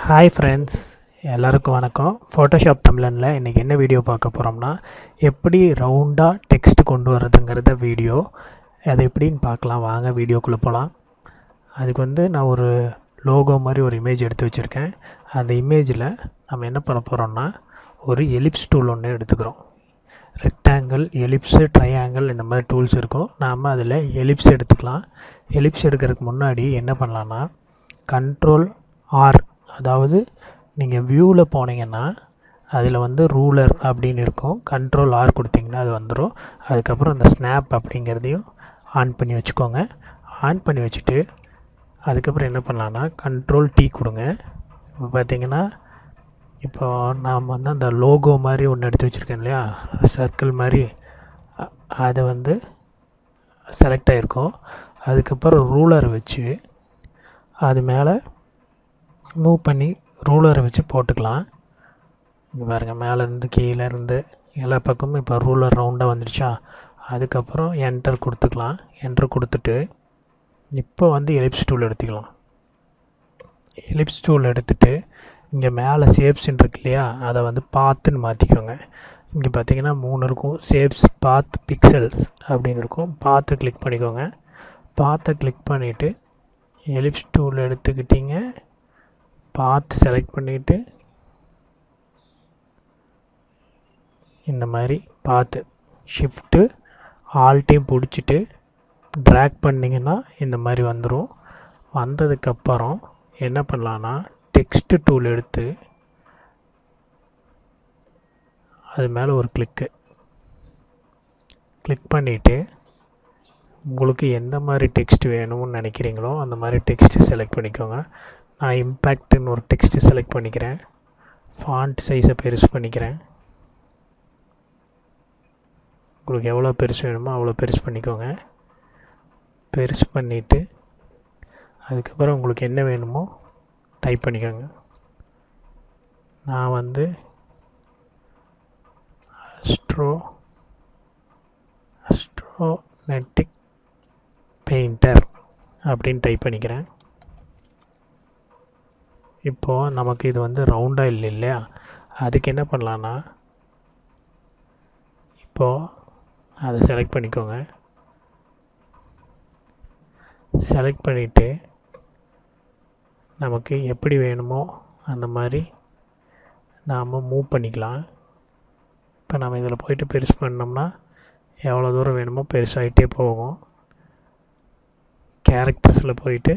Hi friends, எல்லாருக்கும் வணக்கம். Photoshop தமிழனில் இன்றைக்கி என்ன வீடியோ பார்க்க போகிறோம்னா, எப்படி ரவுண்டாக டெக்ஸ்ட் கொண்டு வரதுங்கிறத வீடியோ. அதை எப்படின்னு பார்க்கலாம், வாங்க வீடியோக்குள்ளே போகலாம். அதுக்கு நான் ஒரு லோகோ மாதிரி ஒரு இமேஜ் எடுத்து வச்சுருக்கேன். அந்த இமேஜில் நம்ம என்ன பண்ண போகிறோம்னா, ஒரு எலிப்ஸ் டூல் ஒன்று எடுத்துக்கிறோம். ரெக்டாங்கிள், எலிப்ஸு, ட்ரையாங்கிள் இந்த மாதிரி டூல்ஸ் இருக்கும். நாம் அதில் எலிப்ஸ் எடுத்துக்கலாம். எலிப்ஸ் எடுக்கிறதுக்கு முன்னாடி என்ன பண்ணலான்னா, கண்ட்ரோல் ஆர், அதாவது நீங்கள் வியூவில் போனீங்கன்னா அதில் ரூலர் அப்படின்னு இருக்கும். கண்ட்ரோல் ஆர் கொடுத்தீங்கன்னா அது வந்துடும். அதுக்கப்புறம் அந்த ஸ்னாப் அப்படிங்கிறதையும் ஆன் பண்ணி வச்சுக்கோங்க. ஆன் பண்ணி வச்சுட்டு அதுக்கப்புறம் என்ன பண்ணலான்னா, கண்ட்ரோல் டீ கொடுங்க. இப்போ பார்த்தீங்கன்னா, இப்போ நாம் அந்த லோகோ மாதிரி ஒன்று எடுத்து வச்சுருக்கேன் இல்லையா, சர்க்கிள் மாதிரி, அதை செலக்ட் ஆகிருக்கும். அதுக்கப்புறம் ரூலரை வச்சு அது மேலே மூவ் பண்ணி ரூலரை வச்சு போட்டுக்கலாம். இங்கே பாருங்கள், மேலேருந்து கீழேருந்து எல்லா பக்கமும் இப்போ ரூலர் ரவுண்டாக வந்துடுச்சா. அதுக்கப்புறம் என்டர் கொடுத்துக்கலாம். என்டர் கொடுத்துட்டு இப்போ எலிப்ஸ் டூல் எடுத்துக்கலாம். எலிப்ஸ் டூல் எடுத்துகிட்டு இங்கே மேலே ஷேப்ஸ்ன்னு இருக்கு இல்லையா, அதை பாத்துன்னு மாற்றிக்கோங்க. இங்கே பார்த்தீங்கன்னா 3 இருக்கும். ஷேப்ஸ், பாத், பிக்சல்ஸ் அப்படின்னு இருக்கும். பாத்தை கிளிக் பண்ணிக்கோங்க. பாத்தை கிளிக் பண்ணிவிட்டு எலிப்ஸ் டூல் எடுத்துக்கிட்டிங்க. பாத் செலக்ட் பண்ணிவிட்டு இந்த மாதிரி பாத்து ஷிஃப்ட்டு ஆல்ட்டையும் பிடிச்சிட்டு ட்ராக் பண்ணிங்கன்னா இந்த மாதிரி வந்துடும். வந்ததுக்கப்புறம் என்ன பண்ணலான்னா, டெக்ஸ்ட் டூல் எடுத்து அது மேலே ஒரு கிளிக் பண்ணிவிட்டு உங்களுக்கு எந்த மாதிரி டெக்ஸ்ட் வேணும்னு நினைக்கிறீங்களோ அந்த மாதிரி டெக்ஸ்ட்டு செலக்ட் பண்ணிக்கோங்க. நான் இம்பேக்ட்டுன்னு ஒரு டெக்ஸ்ட்டு செலக்ட் பண்ணிக்கிறேன். ஃபாண்ட் சைஸை பெருசு பண்ணிக்கிறேன். உங்களுக்கு எவ்வளோ பெருசு வேணுமோ அவ்வளோ பெருசு பண்ணிக்கோங்க. பெருசு பண்ணிவிட்டு அதுக்கப்புறம் உங்களுக்கு என்ன வேணுமோ டைப் பண்ணிக்கோங்க. நான் அஸ்ட்ரோநெட்டிக் பெயிண்டர் அப்படின்னு டைப் பண்ணிக்கிறேன். இப்போது நமக்கு இது ரவுண்டாக இல்லை இல்லையா, அதுக்கு என்ன பண்ணலான்னா, இப்போது அதை செலக்ட் பண்ணிக்கோங்க. செலக்ட் பண்ணிவிட்டு நமக்கு எப்படி வேணுமோ அந்த மாதிரி நாம் மூவ் பண்ணிக்கலாம். இப்போ நம்ம இதில் போயிட்டு பெருசு பண்ணோம்னா எவ்வளோ தூரம் வேணுமோ பெருசாகிட்டே போகும். கேரக்டர்ஸில் போயிட்டு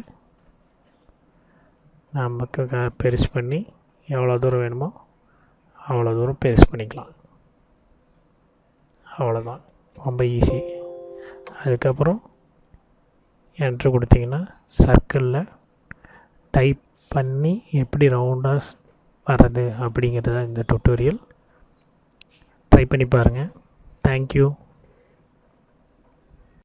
நமக்கு பெருசு பண்ணி எவ்வளோ தூரம் வேணுமோ அவ்வளோ தூரம் பெருசு பண்ணிக்கலாம். அவ்வளோதான், ரொம்ப ஈஸி. அதுக்கப்புறம் என்ட்ரு கொடுத்தீங்கன்னா சர்க்கிளில் டைப் பண்ணி எப்படி ரவுண்டாக வர்றது அப்படிங்கிறது தான் இந்த டுட்டோரியல். ட்ரை பண்ணி பாருங்கள். தேங்க்யூ.